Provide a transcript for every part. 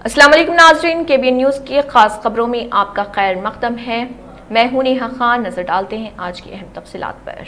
अस्सलाम वालेकुम नाज़रीन, KBN न्यूज़ की खास खबरों में आपका खैर मक़दम है। मैं हूं नेहा खान। नजर डालते हैं आज की अहम तफसीलात पर।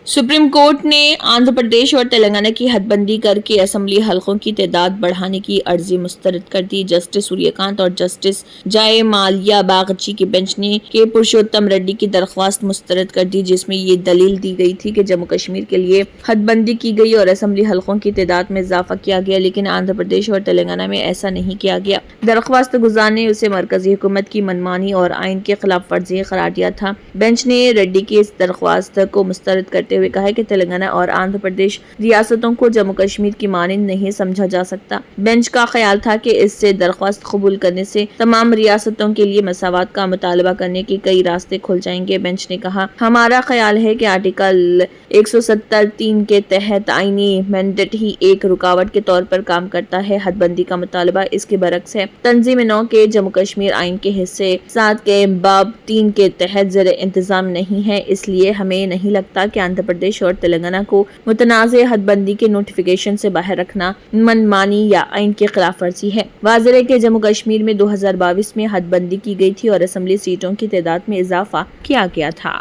सुप्रीम कोर्ट ने आंध्र प्रदेश और तेलंगाना की हदबंदी करके असेंबली हलकों की तादाद बढ़ाने की अर्जी मुस्तरद कर दी। जस्टिस सूर्यकांत और जस्टिस जय माल्या बागची की बेंच ने के पुरुषोत्तम रेड्डी की दरख्वास्त मुस्तरद कर दी, जिसमें ये दलील दी गई थी कि जम्मू कश्मीर के लिए हदबंदी की गई और असेंबली हलकों की तादाद में इजाफा किया गया, लेकिन आंध्र प्रदेश और तेलंगाना में ऐसा नहीं किया गया। दरख्वास्त गुजार ने उसे मरकजी हुकूमत की मनमानी और आइन के खिलाफ वर्जी करार दिया था। बेंच ने रेड्डी की इस दरख्वास्त को मुस्तरद करते हुए कहा है कि तेलंगाना और आंध्र प्रदेश रियासतों को जम्मू कश्मीर की मानंद नहीं समझा जा सकता। बेंच का ख्याल था कि इससे दरख्वास्त कबूल करने से तमाम रियासतों के लिए मसावत का मुतालबा करने के कई रास्ते खुल जाएंगे। बेंच ने कहा, हमारा ख्याल है कि आर्टिकल 170(3) के तहत आईनी मैंडेट ही एक रुकावट के तौर पर काम करता है। हदबंदी का मुतालबा इसके बरक्स है। तंजीम 9 के जम्मू कश्मीर आइन के हिस्से 7 के बाब 3 के तहत ज़र इंतजाम नहीं है, इसलिए हमें नहीं लगता कि आंध्र प्रदेश और तेलंगाना को मुतनाज़ हदबंदी के नोटिफिकेशन से बाहर रखना मनमानी या आइन के खिलाफ वर्जी है। वाज़ेह है कि जम्मू कश्मीर में 2022 में हदबंदी की गई थी और असेंबली सीटों की तादाद में इजाफा किया गया था।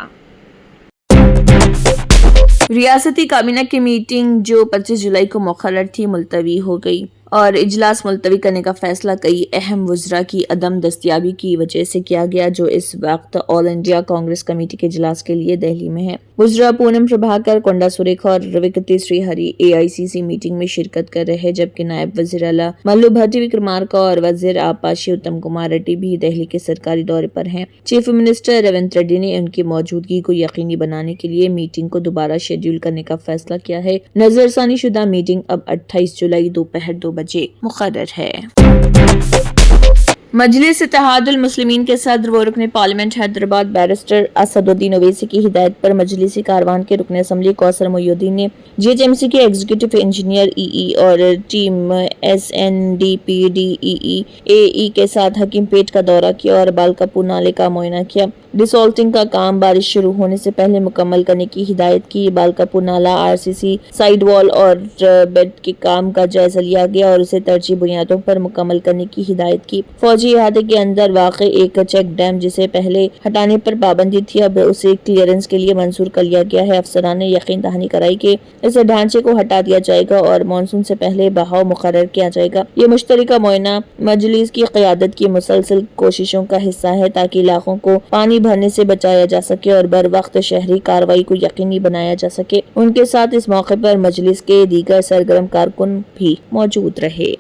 रियासती काबीना की मीटिंग जो 25 जुलाई को मुकर्रर थी मुलतवी हो गई और इजलास मुलतवी करने का फैसला कई अहम वज़रा की अदम दस्तयाबी की वजह से किया गया, जो इस वक्त ऑल इंडिया कांग्रेस कमेटी के इजलास के लिए दिल्ली में है। वज़रा पूनम प्रभाकर, कोंडा सुरेखा और विकती श्रीहरि AICC मीटिंग में शिरकत कर रहे, जबकि नायब वज़ीर आला मल्लू भट्टी विक्रमार्का और वज़ीर आबपाशी उत्तम कुमार रेड्डी भी दिल्ली के सरकारी दौरे पर हैं। चीफ मिनिस्टर रेवंत रेड्डी ने उनकी मौजूदगी को यकीनी बनाने के लिए मीटिंग को दोबारा शेड्यूल करने का फैसला किया है। नजरसानी शुदा मीटिंग अब 28 जुलाई दोपहर 2 बजे मुकर्रर है। मजलिस इत्तेहादुल मुस्लिमीन के सदर व रुकन पार्लियामेंट हैदराबाद बैरिस्टर असदुद्दीन ओवैसी की हिदायत पर मजलिसी कारवान के रुकन असम्बली कौसर मोइनुद्दीन ने GHMC के एग्जीक्यूटिव इंजीनियर EE और टीम SNDPDEE AE के साथ हकीमपेट का दौरा किया और बालकापुर नाले का मुआयना किया। डिसॉल्टिंग का काम बारिश शुरू होने से पहले मुकम्मल करने की हिदायत की। बालकापुर नाला RCC साइड वॉल और बेड के काम का जायजा लिया गया और उसे तरजीह बुनियादों पर मुकम्मल करने की हिदायत की। फौजी इहाते के अंदर वाक़े एक चेक डैम जिसे पहले हटाने पर पाबंदी थी, अब उसे क्लियरेंस के लिए मंजूर कर लिया गया है। अफसरान ने यकीन दहानी कराई कि इस ढांचे को हटा दिया जाएगा और मानसून से पहले बहाव मुकर्रर किया जाएगा। ये मुश्तरका मुआयना मजलिस की क़यादत की मुसलसल कोशिशों का हिस्सा है ताकि इलाकों को पानी भरने से बचाया जा सके और बर वक्त शहरी कार्रवाई को यकीनी बनाया जा सके। उनके साथ इस मौके पर मजलिस के दीगर सरगर्म कारकुन भी मौजूद रहे।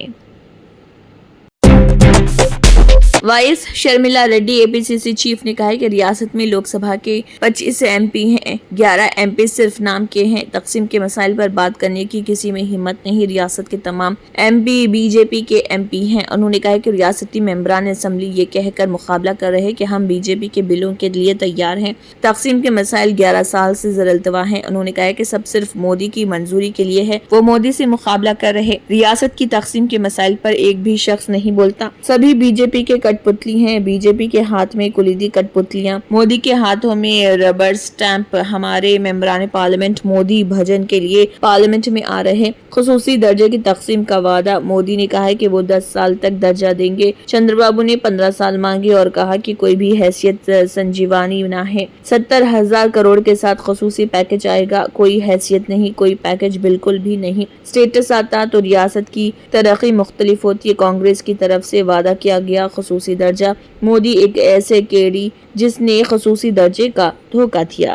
Vice Sharmila Reddy APCC chief ने कहा है कि रियासत में लोकसभा के 25 MP हैं, 11 MP सिर्फ नाम के हैं। तकसीम के मसाइल पर बात करने की किसी में हिम्मत नहीं। रियासत के तमाम MP BJP के MP हैं। उन्होंने कहा कि रियासती मेंबरान असम्बली ये कहकर मुकाबला कर रहे कि हम BJP के बिलों के लिए तैयार हैं। तकसीम के मसाइल 11 साल से ज़र-अल्तवा हैं। उन्होंने कहा कि सब सिर्फ मोदी की मंजूरी के लिए है, वो मोदी से मुकाबला कर रहे। रियासत की तकसीम के मसाइल पर एक भी शख्स नहीं बोलता। सभी BJP के कठपुतली हैं। BJP के हाथ में कुलीदी कठपुतलियां, मोदी के हाथों में रबर स्टैंप। हमारे मेंबरान पार्लियामेंट मोदी भजन के लिए पार्लियामेंट में आ रहे। खुसूसी दर्जे की तकसीम का वादा, मोदी ने कहा है कि वो 10 साल तक दर्जा देंगे। चंद्रबाबू ने 15 साल मांगे और कहा कि कोई भी हैसियत संजीवानी ना है। 70,000 करोड़ के साथ खुसूसी पैकेज आएगा। कोई हैसियत नहीं, कोई पैकेज बिल्कुल भी नहीं। स्टेटस आता तो रियासत की तरक्की मुख्तलिफ होती है। कांग्रेस की तरफ से वादा किया गया खुसूसी दर्जा। मोदी एक ऐसे केड़ी जिसने खुसूसी दर्जे का धोखा दिया।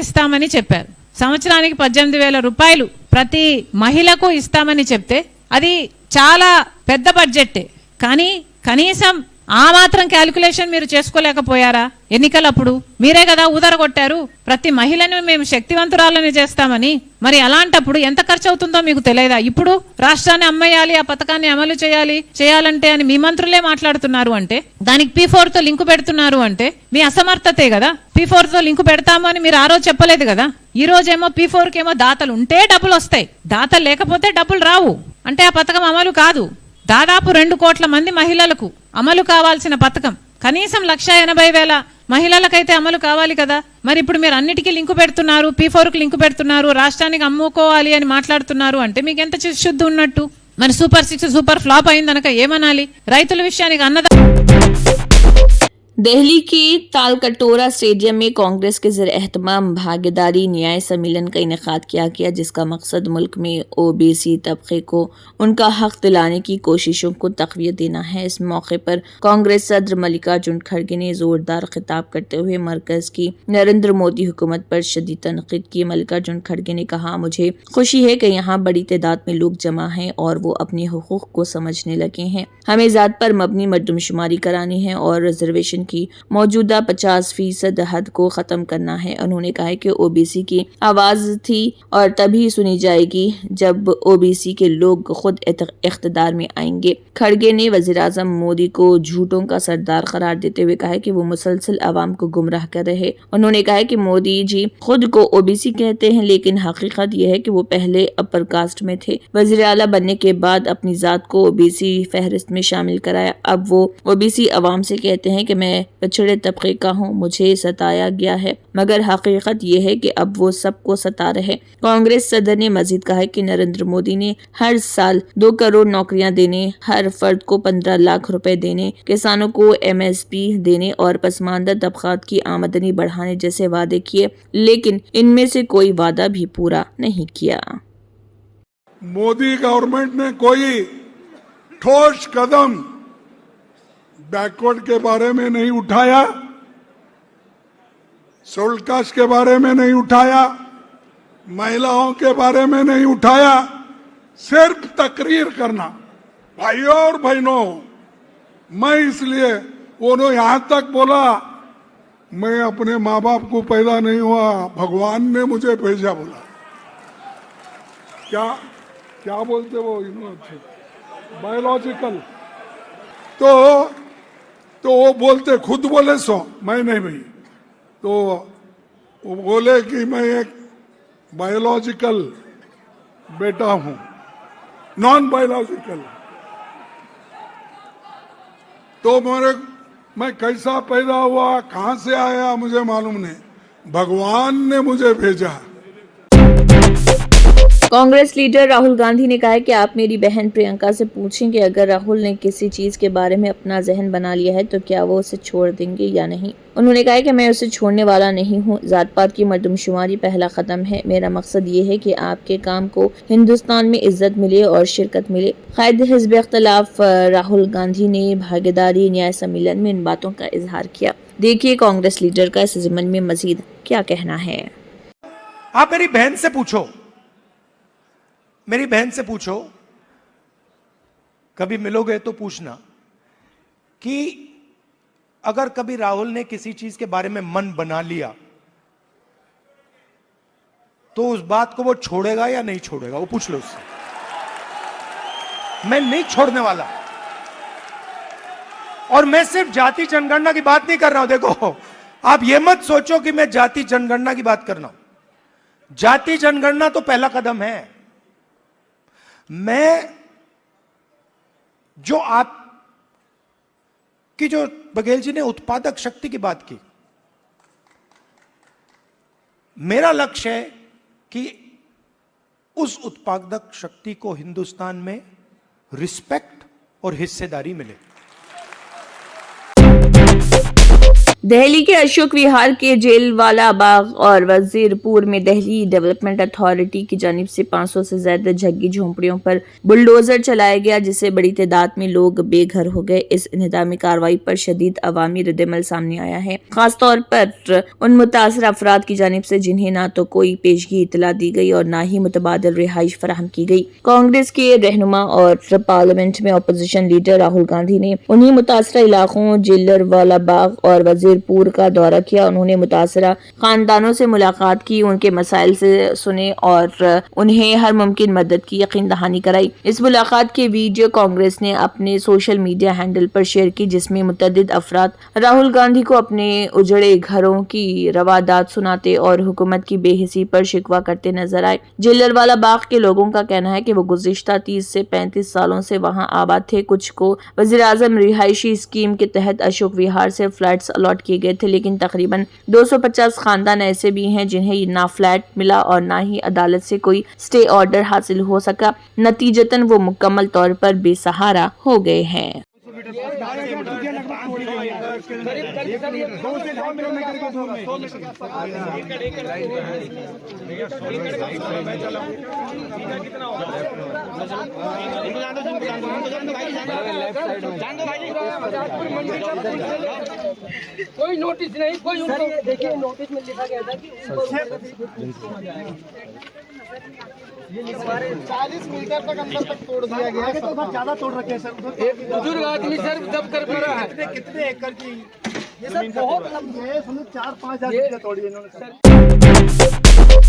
ఇస్తామని చెప్పారు। సంవత్సరానికి 18,000 రూపాయలు ప్రతి మహిళకు ఇస్తామని చెప్తే అది చాలా పెద్ద బడ్జెట్, కానీ కనీసం ఆ మాత్రం క్యాలిక్యులేషన్ మీరు చేసుకోలేకపోయారా? ఎన్నికలప్పుడు మీరే కదా ఊదరగొట్టారు ప్రతి మహిళను మేము శక్తివంతురాలని చేస్తామని. మరి అలాంటప్పుడు ఎంత ఖర్చు అవుతుందో మీకు తెలియదా? ఇప్పుడు రాష్ట్రాన్ని అమ్మేయాలి, ఆ పథకాన్ని అమలు చేయాలంటే అని మీ మంత్రులే మాట్లాడుతున్నారు అంటే, దానికి P4 తో లింకు పెడుతున్నారు అంటే మీ అసమర్థతే కదా. P4 తో లింకు పెడతాము అని మీరు ఆ రోజు చెప్పలేదు కదా. ఈ రోజేమో P4 కేమో దాతలు ఉంటే డబ్బులు వస్తాయి, దాతలు లేకపోతే డబ్బులు రావు. అంటే ఆ పథకం అమలు కాదు. దాదాపు 2 కోట్ల మంది మహిళలకు అమలు కావాల్సిన పథకం కనీసం 1,80,000 మహిళలకైతే అమలు కావాలి కదా. మరి ఇప్పుడు మీరు అన్నిటికీ లింకు పెడుతున్నారు, P4కు లింకు పెడుతున్నారు, రాష్ట్రానికి అమ్ముకోవాలి అని మాట్లాడుతున్నారు అంటే మీకు ఎంత శుద్ధి ఉన్నట్టు? మరి సూపర్ 6 సూపర్ ఫ్లాప్ అయిందనక ఏమనాలి? రైతుల విషయానికి అన్నదా दिल्ली के तालकटोरा स्टेडियम में कांग्रेस के ज़र एहतमाम भागीदारी न्याय सम्मेलन का इनेकाद किया गया, जिसका मकसद मुल्क में ओबीसी तबके को उनका हक दिलाने की कोशिशों को तक़वियत देना है। इस मौके पर कांग्रेस सदर मल्लिकार्जुन खड़गे ने ज़ोरदार खिताब करते हुए मरकज़ की नरेंद्र मोदी हुकूमत पर शदीद तनक़ीद की। मल्लिकार्जुन खड़गे ने कहा, मुझे खुशी है कि यहाँ बड़ी तादाद में लोग जमा हैं और वो अपने हुकूक़ को समझने लगे हैं। हमें ज़ात पर मबनी मरदमशुमारी करानी है और रिजर्वेशन की मौजूदा 50% हद को ख़त्म करना है। उन्होंने कहा कि ओबीसी की आवाज़ थी और तभी सुनी जाएगी जब ओबीसी के लोग खुद इख्तिदार में आएंगे। खड़गे ने वज़ीर-ए-आज़म मोदी को झूठों का सरदार करार देते हुए कहा कि वो मुसलसल आवाम को गुमराह कर रहे। उन्होंने कहा कि मोदी जी खुद को ओबीसी कहते हैं, लेकिन हकीकत यह है कि वो पहले अपर कास्ट में थे। वज़ीर आला बनने के बाद अपनी ज़ात को ओबीसी फहरिस्त में शामिल कराया। अब वो ओबीसी आवाम से कहते हैं कि मैं पिछड़े तबके का हूँ, मुझे सताया गया है, मगर हकीकत यह है कि अब वो सबको सता रहे। कांग्रेस सदर ने मजीद कहा कि नरेंद्र मोदी ने हर साल 2 करोड़ नौकरियां देने, हर फर्द को 15 लाख रुपए देने, किसानों को MSP देने और पसमानदा तबकात की आमदनी बढ़ाने जैसे वादे किए, लेकिन इनमें से कोई वादा भी पूरा नहीं किया। मोदी गवर्नमेंट ने कोई ठोस कदम बैकवर्ड के बारे में नहीं उठाया, शेड्यूल्ड कास्ट के बारे में नहीं उठाया, महिलाओं के बारे में नहीं उठाया। सिर्फ तकरीर करना। भाइयों और बहनों, मैं इसलिए उन्होंने यहां तक बोला, मैं अपने माँ बाप को पैदा नहीं हुआ, भगवान ने मुझे भेजा। बोला क्या क्या बोलते वो बायोलॉजिकल, तो वो बोलते, खुद बोले सो, मैं नहीं भाई, तो वो बोले कि मैं एक बायोलॉजिकल बेटा हूं, नॉन बायोलॉजिकल। तो मैं कैसा पैदा हुआ, कहां से आया, मुझे मालूम नहीं, भगवान ने मुझे भेजा। कांग्रेस लीडर राहुल गांधी ने कहा है कि आप मेरी बहन प्रियंका से पूछें कि अगर राहुल ने किसी चीज के बारे में अपना जहन बना लिया है तो क्या वो उसे छोड़ देंगे या नहीं। उन्होंने कहा कि मैं उसे छोड़ने वाला नहीं हूँ। जात पात की मर्दमशुमारी पहला कदम है। मेरा मकसद ये है कि आपके काम को हिंदुस्तान में इज्जत मिले और शिरकत मिले। कायद हिज़्ब इख्तिलाफ राहुल गांधी ने भागीदारी न्याय सम्मेलन में इन बातों का इजहार किया। देखिए कांग्रेस लीडर का इस ज़िमन में मजीद क्या कहना है। आप मेरी बहन से पूछो, मेरी बहन से पूछो, कभी मिलोगे तो पूछना कि अगर कभी राहुल ने किसी चीज के बारे में मन बना लिया तो उस बात को वो छोड़ेगा या नहीं छोड़ेगा, वो पूछ लो उससे। मैं नहीं छोड़ने वाला। और मैं सिर्फ जाति जनगणना की बात नहीं कर रहा हूं। देखो, आप ये मत सोचो कि मैं जाति जनगणना की बात कर रहा हूं। जाति जनगणना तो पहला कदम है। मैं जो आपकी जो बघेल जी ने उत्पादक शक्ति की बात की, मेरा लक्ष्य है कि उस उत्पादक शक्ति को हिंदुस्तान में रिस्पेक्ट और हिस्सेदारी मिले। दिल्ली के अशोक विहार के जेलवाला बाग और वजीरपुर में दिल्ली डेवलपमेंट अथॉरिटी की जानिब से 500 से ज्यादा झग्गी झोंपड़ियों पर बुलडोजर चलाया गया, जिससे बड़ी तादाद में लोग बेघर हो गए। इस इंहदामी कार्रवाई पर शदीद अवामी रद्दअमल सामने आया है, खासतौर पर उन मुतासर अफराद की जानिब से जिन्हें ना तो कोई पेशगी इतला दी गई और ना ही मुतबादिल रिहाइश फराहम की गई। कांग्रेस के रहनुमा और पार्लियामेंट में अपोजिशन लीडर राहुल गांधी ने उन्हीं मुतासरा इलाकों जेलरवाला बाग और वजीरपुर का दौरा किया। उन्होंने मुतासरा खानदानों से मुलाकात की, उनके मसाइल से सुने और उन्हें हर मुमकिन मदद की यकीन दहानी कराई। इस मुलाकात के वीडियो कांग्रेस ने अपने सोशल मीडिया हैंडल पर शेयर की, जिसमें मुतअद्दिद अफराद राहुल गांधी को अपने उजड़े घरों की रवादात सुनाते और हुकूमत की बेहिसी पर शिकवा करते नजर आए। जेलरवाला बाग के लोगों का कहना है कि वो गुज़िश्ता 30 से 35 सालों से वहां आबाद थे। कुछ को वज़ीर-ए-आज़म रिहायशी स्कीम के तहत अशोक विहार से फ्लैट्स अलॉट किए गए थे, लेकिन तकरीबन 250 खानदान ऐसे भी हैं जिन्हें ना फ्लैट मिला और ना ही अदालत से कोई स्टे ऑर्डर हासिल हो सका। नतीजतन वो मुकम्मल तौर पर बेसहारा हो गए हैं। कोई नोटिस नहीं, कोई देखिए नोटिस में लिखा गया था कि 40 मीटर तक अंदर तक तोड़ दिया गया है। तो ज्यादा तोड़ रखे हैं सर। एक बुजुर्ग आदमी सर दब कर पड़ा है। कितने एकड़ की ये सर बहुत लंबी है, 4-5 हज़ार तोड़ी इन्होंने।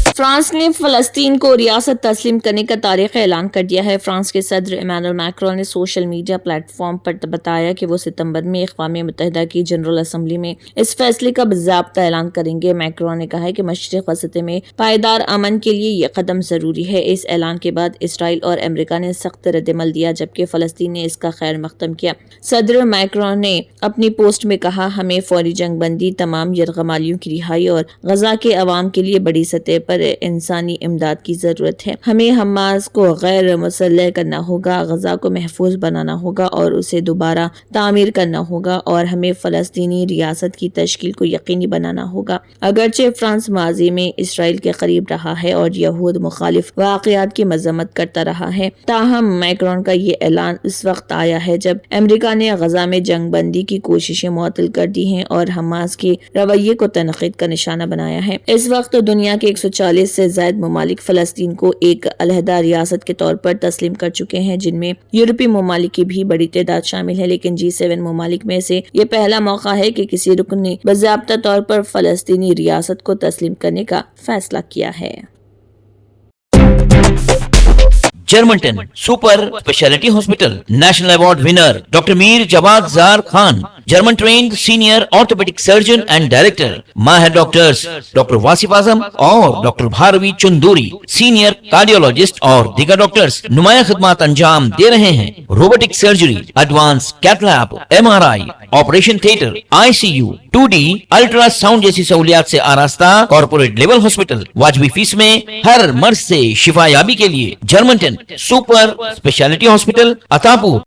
फ्रांस ने फलस्तीन को रियासत तस्लीम करने का तारीख ऐलान कर दिया है। फ्रांस के सदर इमैनुअल मैक्रोन ने सोशल मीडिया प्लेटफॉर्म पर बताया कि वो सितंबर में अक़वाम मुत्तहिदा की जनरल असम्बली में इस फैसले का बाज़ाब्ता ऐलान करेंगे। मैक्रोन ने कहा है कि मशरिक़ वसत में पायदार अमन के लिए ये कदम ज़रूरी है। इस ऐलान के बाद इसराइल और अमेरिका ने सख्त रद्दमल दिया, जबकि फ़लस्तीन ने इसका खैर मक़दम किया। सदर मैक्रोन ने अपनी पोस्ट में कहा, हमें फौरी जंग बंदी, तमाम यरगमालियों की रिहाई और गजा के अवाम के लिए बड़ी सतह पर इंसानी इमदाद की जरूरत है। हमें हमास को गैर मुसल्लह करना होगा, गजा को महफूज बनाना होगा और उसे दोबारा तामीर करना होगा, और हमें फलस्तीनी रियासत की तश्कील को यकीनी बनाना होगा। अगरचे फ्रांस माजी में इसराइल के करीब रहा है और यहूद मुखालिफ वाक़यात की मजम्मत करता रहा है, ताहम मैक्रोन का ये ऐलान उस वक्त आया है जब अमेरिका ने गजा में जंग बंदी की कोशिशें मुअत्तल कर दी हैं और हमास के रवैये को तनक़ीद का निशाना बनाया है। इस वक्त दुनिया के 140 से ज़ायद ममालिक फ़लस्तीन को एक अलहदा रियासत के तौर पर तस्लीम कर चुके हैं, जिनमें यूरोपीय ममालिक की भी बड़ी तादाद शामिल है। लेकिन G7 ममालिक में से ये पहला मौका है कि किसी रुकन ने बाज़ाब्ता तौर पर फ़लस्तीनी रियासत को तस्लीम करने का फैसला किया है। Germanton super speciality hospital national award winner doctor Mir Jawad Zar Khan, German trained senior orthopaedic surgeon and director, माहिर डॉक्टर्स डॉक्टर वासिफ आजम और डॉक्टर भारवी चंदूरी, सीनियर कार्डियोलॉजिस्ट और दीगर डॉक्टर्स नुमाया खिदमत अंजाम दे रहे हैं। Robotic surgery, advance cath lab, MRI, operation theatre, ICU, 2D ultrasound जैसी सहूलियात से आरास्ता कॉर्पोरेट लेवल हॉस्पिटल, वाजबी फीस में हर मर्ज से शिफायाबी के लिए Germanton super speciality hospital Attapur.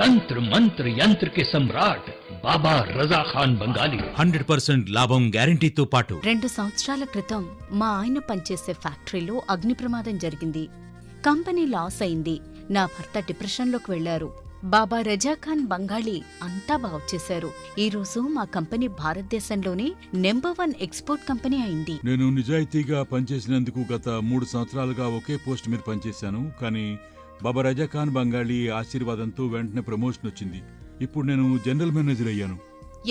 तंत्र मंत्र यंत्र के सम्राट బాబా రజా ఖాన్ బంగాలి 100% లాభం గ్యారెంటీతో పాటు 2 సంవత్సరాల క్రితం మా ఆయన పనిచేసే ఫ్యాక్టరీలో అగ్ని ప్రమాదం జరిగింది. కంపెనీ లాస్ అయింది. నా భర్త డిప్రెషన్లోకి వెళ్లారు. బాబా రజా ఖాన్ బంగాళీ అంతా బాగు చేశారు. ఈ రోజు మా కంపెనీ భారతదేశంలోనే నెంబర్ 1 ఎక్స్పోర్ట్ కంపెనీ అయింది. నేను నిజాయితీగా పనిచేసినందుకు గత 3 సంవత్సరాలుగా ఒకే పోస్ట్ మీద పనిచేశాను. కానీ బాబా రజా ఖాన్ బంగాళీ ఆశీర్వాదంతో వెంటనే ప్రమోషన్ వచ్చింది. ఇప్పుడు నేను జనరల్ మేనేజర్ అయ్యాను.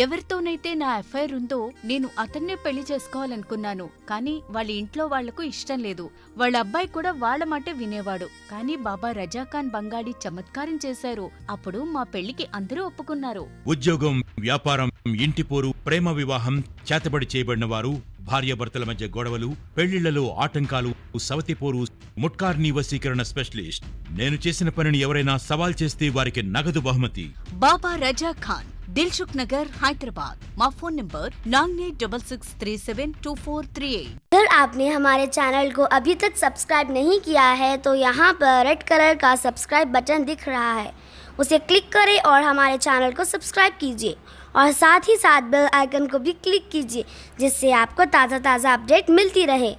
ఎవరితోనైతే నా ఎఫ్ఐఆర్ ఉందో నేను అతన్నే పెళ్లి చేసుకోవాలనుకున్నాను. కానీ వాళ్ళ ఇంట్లో వాళ్లకు ఇష్టం లేదు. వాళ్ళ అబ్బాయి కూడా వాళ్ళ మాటే వినేవాడు. కానీ బాబా రజా ఖాన్ బంగాళీ చమత్కారం చేశారు. అప్పుడు మా పెళ్లికి అందరూ ఒప్పుకున్నారు. ఉద్యోగం, వ్యాపారం, ఇంటి పోరు, ప్రేమ వివాహం, చేతబడి చేయబడిన వారు, భార్యాభర్తల మధ్య గొడవలు, పెళ్లిళ్లలో ఆటంకాలు, సవతిపోరు, ముట్కార్ని వశీకరణ స్పెషలిస్ట్. నేను చేసిన పనిని ఎవరైనా సవాల్ చేస్తే వారికి నగదు బహుమతి. బాబా రజా ఖాన్, दिलसुख नगर, हैदराबाद। माँ फोन नंबर 9866372438। अगर आपने हमारे चैनल को अभी तक सब्सक्राइब नहीं किया है तो यहाँ पर रेड कलर का सब्सक्राइब बटन दिख रहा है, उसे क्लिक करें और हमारे चैनल को सब्सक्राइब कीजिए और साथ ही साथ बेल आइकन को भी क्लिक कीजिए, जिससे आपको ताज़ा अपडेट मिलती रहे।